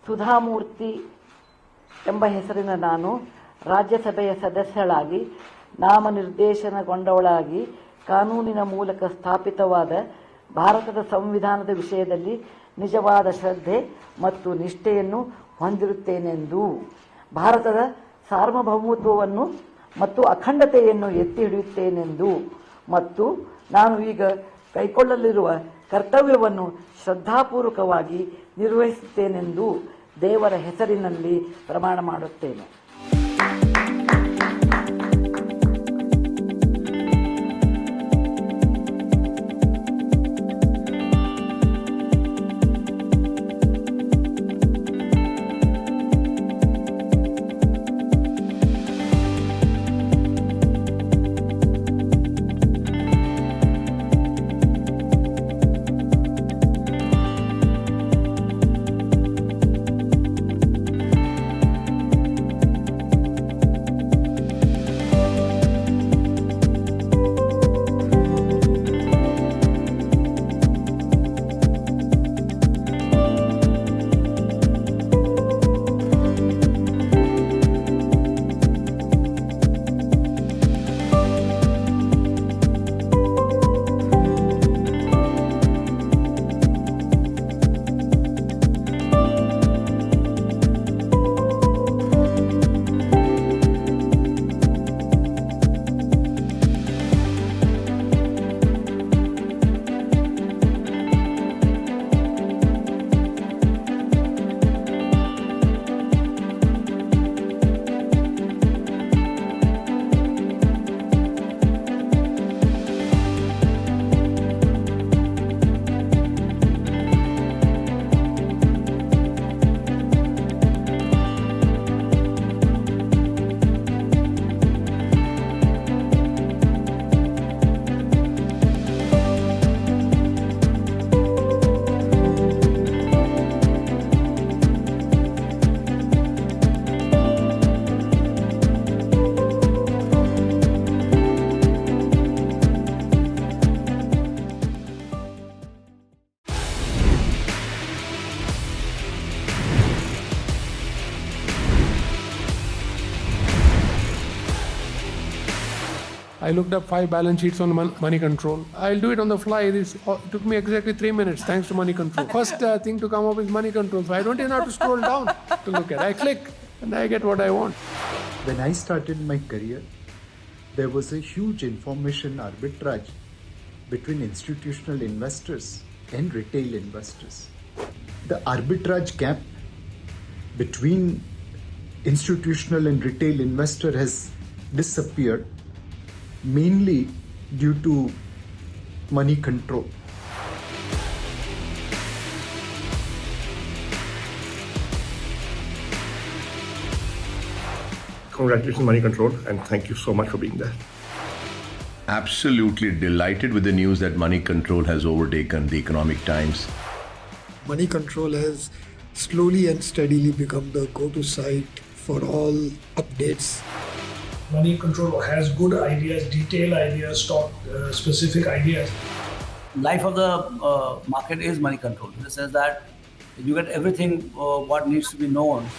ಸುಧಾಮೂರ್ತಿ ಎಂಬ ಹೆಸರಿನ ನಾನು ರಾಜ್ಯಸಭೆಯ ಸದಸ್ಯಳಾಗಿ ನಾಮನಿರ್ದೇಶನಗೊಂಡವಳಾಗಿ ಕಾನೂನಿನ ಮೂಲಕ ಸ್ಥಾಪಿತವಾದ ಭಾರತದ ಸಂವಿಧಾನದ ವಿಷಯದಲ್ಲಿ ನಿಜವಾದ ಶ್ರದ್ಧೆ ಮತ್ತು ನಿಷ್ಠೆಯನ್ನು ಹೊಂದಿರುತ್ತೇನೆಂದು, ಭಾರತದ ಸಾರ್ವಭೌಮತ್ವವನ್ನು ಮತ್ತು ಅಖಂಡತೆಯನ್ನು ಎತ್ತಿ ಹಿಡಿಯುತ್ತೇನೆಂದು ಮತ್ತು ನಾನು ಈಗ ಕೈಗೊಳ್ಳಲಿರುವ ಕರ್ತವ್ಯವನ್ನು ಶ್ರದ್ಧಾಪೂರ್ವಕವಾಗಿ ನಿರ್ವಹಿಸುತ್ತೇನೆಂದು ದೇವರ ಹೆಸರಿನಲ್ಲಿ ಪ್ರಮಾಣ ಮಾಡುತ್ತೇನೆ. I looked up 5 balance sheets on Money Control. I'll do it on the fly. This took me exactly 3 minutes thanks to Money Control. First thing to come up is Money Control. So I don't even have to scroll down to look at. I click and I get what I want. When I started my career, there was a huge information arbitrage between institutional investors and retail investors. The arbitrage gap between institutional and retail investor has disappeared, mainly due to Money Control. Congratulations, Money Control, and thank you so much for being there. Absolutely delighted with the news that Money Control has overtaken the Economic Times. Money Control has slowly and steadily become the go-to site for all updates. Money Control has good ideas, detailed ideas, stock specific ideas. Life of the market is Money Control in the sense that you get everything what needs to be known